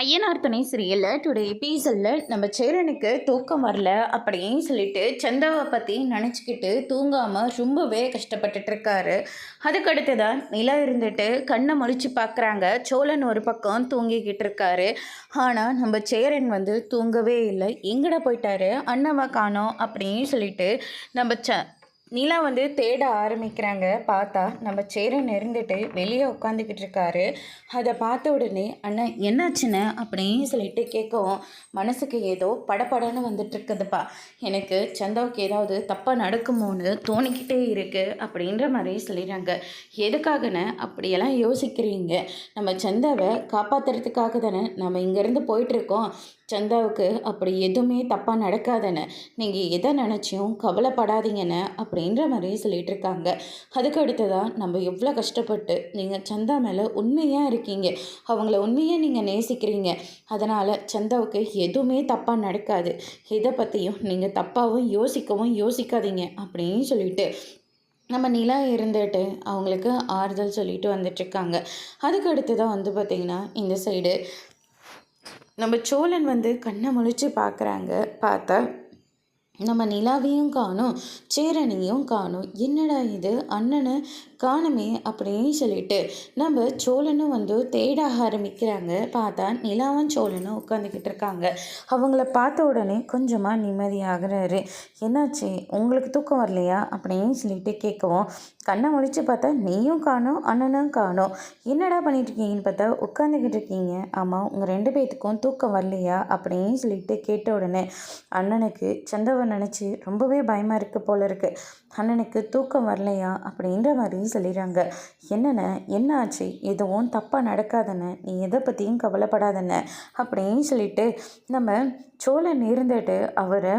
ஐயனார் துணை சீரியலில் டுடே எபிசோடில் நம்ம சேரனுக்கு தூக்கம் வரல அப்படின்னு சொல்லிட்டு சந்தாவை பற்றி நினச்சிக்கிட்டு தூங்காமல் ரொம்பவே கஷ்டப்பட்டுட்ருக்காரு. அதுக்கடுத்து தான் நிலா இருந்துட்டு கண்ணை முழிச்சு பார்க்குறாங்க. சோழன் ஒரு பக்கம் தூங்கிக்கிட்டு இருக்காரு. ஆனால் நம்ம சேரன் தூங்கவே இல்லை. எங்கடா போயிட்டாரு, அண்ணாவை காணோம் அப்படின்னு சொல்லிட்டு நம்ம நிலா தேட ஆரம்பிக்கிறாங்க. பார்த்தா நம்ம சேரன் இருந்துட்டு வெளியே உட்காந்துக்கிட்டு இருக்காரு. அதை பார்த்த உடனே அண்ணன் என்னாச்சுன்னு அப்படின்னு சொல்லிட்டு கேட்கவும் மனசுக்கு ஏதோ படப்படன்னு வந்துட்டுருக்குதுப்பா. எனக்கு சந்தாவுக்கு ஏதாவது தப்பாக நடக்குமோன்னு தோணிக்கிட்டே இருக்குது அப்படின்ற மாதிரி சொல்லிடுறாங்க. எதுக்காகன்னு அப்படியெல்லாம் யோசிக்கிறீங்க? நம்ம சந்தாவை காப்பாற்றுறதுக்காக தானே நம்ம இங்கேருந்து போயிட்டுருக்கோம். சந்தாவுக்கு அப்படி எதுவுமே தப்பாக நடக்காதுன்னு நீங்கள் எதை நினச்சியும் கவலைப்படாதீங்கன்னு அப்படின்ற மாதிரி சொல்லிகிட்டு இருக்காங்க. அதுக்கு அடுத்ததான் நம்ம எவ்வளோ கஷ்டப்பட்டு நீங்கள் சந்தா மேலே உண்மையாக இருக்கீங்க, அவங்கள உண்மையாக நீங்கள் நேசிக்கிறீங்க. அதனால் சந்தாவுக்கு எதுவுமே தப்பாக நடக்காது. இதை பற்றியும் நீங்கள் தப்பாகவும் யோசிக்காதீங்க அப்படின்னு சொல்லிட்டு நம்ம நிலா இருந்துட்டு அவங்களுக்கு ஆறுதல் சொல்லிட்டு வந்துட்டுருக்காங்க. அதுக்கு அடுத்து தான் பார்த்திங்கன்னா இந்த சைடு நம்ம சோழன் கண்ணை முழிச்சு பார்க்குறாங்க. பார்த்தா நம்ம நிலாவையும் காணும், சேரனையும் காணும். என்னடா இது, அண்ணனை காணுமே அப்படின்னு சொல்லிட்டு நம்ம சோழனும் தேட ஆரம்பிக்கிறாங்க. பார்த்தா நிலாவும் சோழனும் உட்காந்துக்கிட்டு இருக்காங்க. அவங்கள பார்த்த உடனே கொஞ்சமாக நிம்மதியாகிறாரு. என்னாச்சு, உங்களுக்கு தூக்கம் வரலையா அப்படின்னு சொல்லிட்டு கேட்கவும் கண்ணை முழிச்சு பார்த்தா நீயும் காணும், அண்ணனும் காணும். என்னடா பண்ணிட்டு இருக்கீங்கன்னு பார்த்தா உட்காந்துக்கிட்டு இருக்கீங்க. ஆமாம், உங்கள் ரெண்டு பேர்த்துக்கும் தூக்கம் வரலையா அப்படின்னு சொல்லிட்டு கேட்ட உடனே அண்ணனுக்கு சந்தவ நினச்சி ரொம்பவே பயமாக இருக்குது போல இருக்குது. அண்ணனுக்கு தூக்கம் வரலையா அப்படின்ற மாதிரி சொல்லிடுறாங்க. என்னென்ன, என்ன ஆச்சு, எதுவும் தப்பாக நடக்காதண்ணே, நீ எதை பற்றியும் கவலைப்படாதண்ணே அப்படின்னு சொல்லிட்டு நம்ம சோழன் இருந்துட்டு அவரை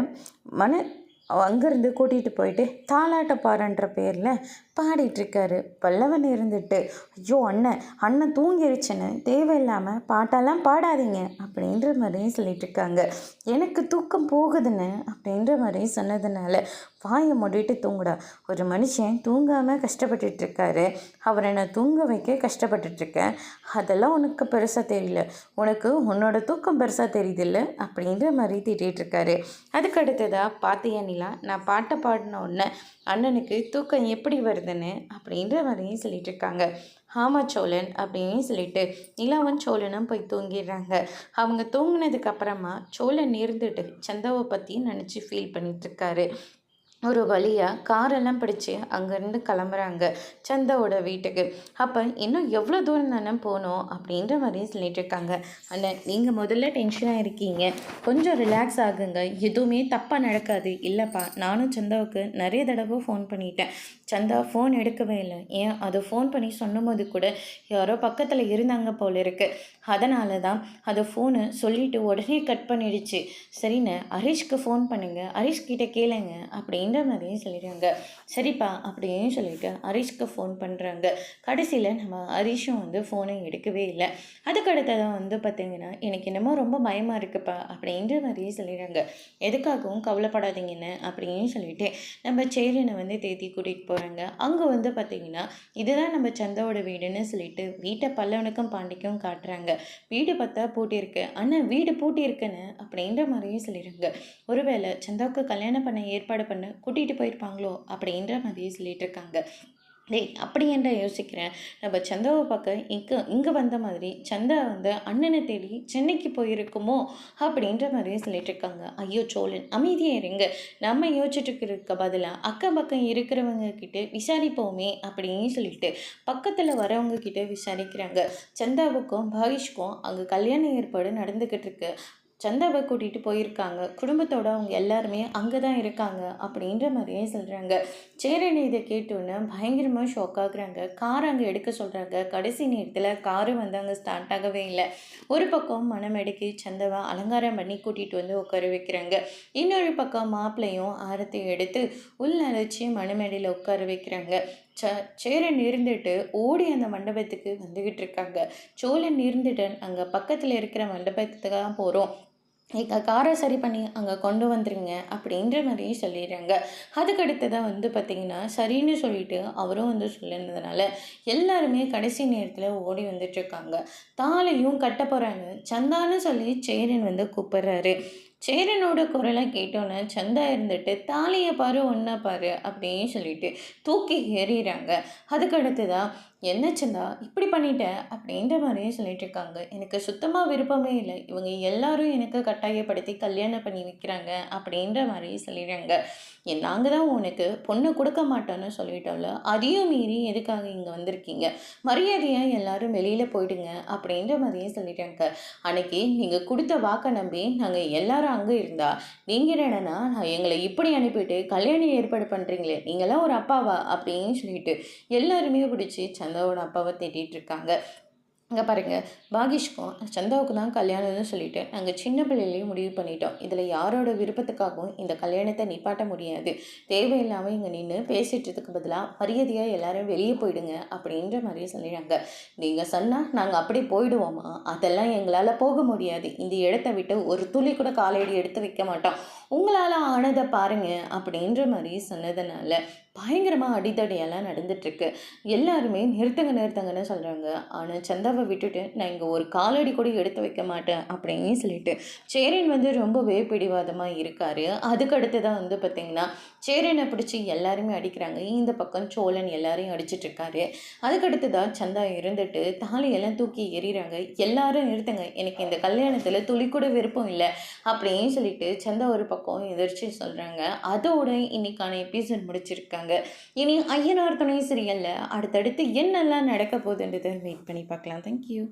அங்கேருந்து கூட்டிகிட்டு போயிட்டு தாலாட்ட பாருன்ற பேரில் பாடிட்டுருக்காரு. பல்லவன் இருந்துட்டு ஐயோ அண்ணன் தூங்கிருச்சுன்னு தேவையில்லாமல் பாட்டெல்லாம் பாடாதீங்க அப்படின்ற மாதிரியும் சொல்லிட்டுருக்காங்க. எனக்கு தூக்கம் போகுதுன்னு அப்படின்ற மாதிரி சொன்னதுனால வாயை மூடிட்டு தூங்குடா. ஒரு மனுஷன் தூங்காமல் கஷ்டப்பட்டுட்ருக்காரு, அவரை நான் தூங்க வைக்க கஷ்டப்பட்டுட்ருக்கேன். அதெல்லாம் உனக்கு பெருசாக தெரியல, உனக்கு உன்னோட தூக்கம் பெருசாக தெரியுதில்ல அப்படின்ற மாதிரி திட்டிகிட்ருக்காரு. அதுக்கு அடுத்ததாக பாத்தியா நிலா, நான் பாட்டை பாடின உடனே அண்ணனுக்கு தூக்கம் எப்படி வருதுன்னு அப்படின்ற மாதிரியும் சொல்லிட்டு இருக்காங்க. ஆமாம் சோழன் அப்படின்னு சொல்லிட்டு நிலாவன் சோழனும் போய் தூங்கிடுறாங்க. அவங்க தூங்கினதுக்கு அப்புறமா சோழன் இருந்துட்டு சந்தாவை பற்றி நினச்சி ஃபீல் பண்ணிகிட்ருக்காரு. ஒரு வழியாக காரெல்லாம் பிடிச்சி அங்கேருந்து கிளம்புறாங்க சந்தாவோட வீட்டுக்கு. அப்போ இன்னும் எவ்வளோ தூரம் தானே போகணும் அப்படின்ற மாதிரியும் சொல்லிட்டு இருக்காங்க. அண்ணன், நீங்கள் முதல்ல டென்ஷனாக இருக்கீங்க, கொஞ்சம் ரிலாக்ஸ் ஆகுங்க, எதுவுமே தப்பாக நடக்காது. இல்லைப்பா, நானும் சந்தாவுக்கு நிறைய தடவை ஃபோன் பண்ணிட்டேன், சந்தா ஃபோன் எடுக்கவே இல்லை. ஏன், அது ஃபோன் பண்ணி சொன்னபோது கூட யாரோ பக்கத்தில் இருந்தாங்க போல இருக்குது. அதனால தான் அது ஃபோனு சொல்லிவிட்டு உடனே கட் பண்ணிடுச்சு. சரிண்ணே, ஹரிஷ்க்கு ஃபோன் பண்ணுங்கள், ஹரிஷ்கிட்ட கேளுங்க அப்படின்ற மாதிரியும் சொல்லிடுறாங்க. சரிப்பா அப்படின்னு சொல்லிட்டு ஹரிஷ்க்கு ஃபோன் பண்ணுறாங்க. கடைசியில் நம்ம ஹரிஷும் ஃபோனை எடுக்கவே இல்லை. அதுக்கடுத்ததான் பார்த்திங்கன்னா எனக்கு என்னமோ ரொம்ப பயமாக இருக்குப்பா அப்படின்ற மாதிரியே சொல்லிடுறாங்க. எதுக்காகவும் கவலைப்படாதீங்கன்னு அப்படின்னு சொல்லிட்டு நம்ம சேரனை தேத்தி கூட்டிகிட்டு போகிறாங்க. அங்கே பார்த்திங்கன்னா இதுதான் நம்ம சந்தாவோட வீடுன்னு சொல்லிட்டு வீட்டை பல்லவனுக்கும் பாண்டிக்கும் காட்டுறாங்க. வீடு பார்த்தா பூட்டியிருக்கு. ஆனால் வீடு பூட்டியிருக்குன்னு அப்படின்ற மாதிரியும் சொல்லிடுறாங்க. ஒருவேளை சந்தாவுக்கு கல்யாணம் பண்ண ஏற்பாடு பண்ண கூட்டிகிட்டு போயிருப்பாங்களோ அப்படின்ற மாதிரியே சொல்லிட்டு இருக்காங்க. அப்படி என்ற யோசிக்கிறேன். நம்ம சந்தாவை பார்க்க இங்கே வந்த மாதிரி சந்தா அண்ணனை தேடி சென்னைக்கு போயிருக்குமோ அப்படின்ற மாதிரியே சொல்லிட்டு இருக்காங்க. ஐயோ சோழன், அமைதியாக இருங்க, நம்ம யோசிச்சுட்டு இருக்க பதிலாக அக்கம் பக்கம் இருக்கிறவங்க கிட்ட விசாரிப்போமே அப்படின்னு சொல்லிட்டு பக்கத்தில் வரவங்க கிட்ட விசாரிக்கிறாங்க. சந்தாவுக்கும் பாகிஷ்க்கும் அங்கே கல்யாண ஏற்பாடு நடந்துக்கிட்டு இருக்கு. சந்தாவை கூட்டிகிட்டு போயிருக்காங்க, குடும்பத்தோடு அவங்க எல்லாருமே அங்கே தான் இருக்காங்க அப்படின்ற மாதிரியே சொல்கிறாங்க. சேரன் இதை கேட்டோன்னே பயங்கரமாக ஷாக் ஆகுறாங்க. கார் அங்கே எடுக்க சொல்கிறாங்க. கடைசி நேரத்தில் காரு அங்கே ஸ்டார்ட் ஆகவே இல்லை. ஒரு பக்கம் மணமேடைக்கு சந்தாவை அலங்காரம் பண்ணி கூட்டிகிட்டு உட்கார வைக்கிறாங்க. இன்னொரு பக்கம் மாப்பிள்ளையும் ஆரத்தி எடுத்து உள்நழைச்சி மணமேடையில் உட்கார வைக்கிறாங்க. சேரன் இருந்துட்டு ஓடி அந்த மண்டபத்துக்கு வந்துக்கிட்டு இருக்காங்க. சோழன் இருந்துட்டு அங்கே பக்கத்தில் இருக்கிற மண்டபத்துக்கு தான் போகிறோம் காரை சரி பண்ணி அங்கே கொண்டு வந்துருங்க அப்படின்ற மாதிரி சொல்லிடுறாங்க. அதுக்கு அடுத்ததாக வந்து பார்த்திங்கன்னா சரின்னு சொல்லிட்டு அவரும் வந்து சொல்லியிருந்ததுனால எல்லாருமே கடைசி நேரத்தில் ஓடி வந்துட்டுருக்காங்க. தாலியும் கட்ட போகிறாங்க. சந்தான்னு சொல்லி சேரன் வந்து கூப்பிட்றாரு. சேரனோட குரலை கேட்டோன்னே சந்தா இருந்துட்டு தாலியை பாரு ஒன்றை பாரு அப்படின்னு சொல்லிட்டு தூக்கி எறிகிறாங்க. அதுக்கு அடுத்ததாக என்ன சந்தா இப்படி பண்ணிட்ட அப்படின்ற மாதிரியே சொல்லிட்டு இருக்காங்க. எனக்கு சுத்தமாக விருப்பமே இல்லை, இவங்க எல்லாரும் எனக்கு கட்டாயப்படுத்தி கல்யாணம் பண்ணி வைக்கிறாங்க அப்படின்ற மாதிரி சொல்லிடுறாங்க. நாங்கள் தான் உனக்கு பொண்ணு கொடுக்க மாட்டோன்னு சொல்லிட்டோம்ல, அதையும் மீறி எதுக்காக இங்கே வந்திருக்கீங்க, மரியாதையாக எல்லாரும் வெளியில் போயிடுங்க அப்படின்ற மாதிரியே சொல்லிட்டாங்க. அன்னைக்கு நீங்கள் கொடுத்த வாக்கை நம்பி நாங்கள் எல்லாரும் அங்கே இருந்தா நீங்கள் என்னன்னா எங்களை இப்படி அனுப்பிட்டு கல்யாணம் ஏற்பாடு பண்ணுறீங்களே, நீங்களாம் ஒரு அப்பாவா அப்படின்னு சொல்லிட்டு எல்லாருமே பிடிச்சி சந்தாவோட அப்பாவை திட்டிகிட்டு இருக்காங்க. அங்கே பாருங்கள், பாகிஷ்க்கும் சந்தாவுக்கு தான் கல்யாணம்னு சொல்லிட்டு நாங்கள் சின்ன பிள்ளையிலேயே முடிவு பண்ணிட்டோம். இதில் யாரோட விருப்பத்துக்காகவும் இந்த கல்யாணத்தை நிப்பாட்ட முடியாது. தேவையில்லாமல் இங்கே நின்று பேசிட்டதுக்கு பதிலாக மரியாதையாக எல்லாரும் வெளியே போயிடுங்க அப்படின்ற மாதிரியே சொல்லிடுறாங்க. நீங்கள் சொன்னால் நாங்கள் அப்படி போயிடுவோமா? அதெல்லாம் எங்களால் போக முடியாது. இந்த இடத்த விட்டு ஒரு துளி கூட காலடி எடுத்து வைக்க மாட்டோம். உங்களால் ஆனதை பாருங்க அப்படின்ற மாதிரி சொன்னதுனால பயங்கரமாக அடிதடியெல்லாம் நடந்துட்டுருக்கு. எல்லாருமே நிறுத்துங்க நிறுத்துங்கன்னு சொல்கிறாங்க. ஆனால் சந்தாவை விட்டுட்டு நான் இங்கே ஒரு காலடி கூட எடுத்து வைக்க மாட்டேன் அப்படின்னு சொல்லிட்டு சேரன் வந்து ரொம்பவே பிடிவாதமாக இருக்கார். அதுக்கு அடுத்து தான் வந்து பார்த்திங்கன்னா சேரனை பிடிச்சி எல்லாருமே அடிக்கிறாங்க. இந்த பக்கம் சோழன் எல்லாரையும் அடிச்சிட்ருக்காரு. அதுக்கடுத்து தான் சந்தா இருந்துட்டு தாலியெல்லாம் தூக்கி எறிகிறாங்க. எல்லாரும் நிறுத்துங்க, எனக்கு இந்த கல்யாணத்தில் துளி கூட விருப்பம் இல்லை அப்படின்னு சொல்லிட்டு சந்தா ஒரு பக்கம் எதிர்த்து சொல்கிறாங்க. அதோட இன்னைக்கான எபிசோட் முடிச்சிருக்காங்க. இனி ஐயனார் துணை சீரியல்ல அடுத்தடுத்து என்னெல்லாம் நடக்க போகுதுன்றதை வெயிட் பண்ணி பார்க்கலாம். தேங்க்யூ.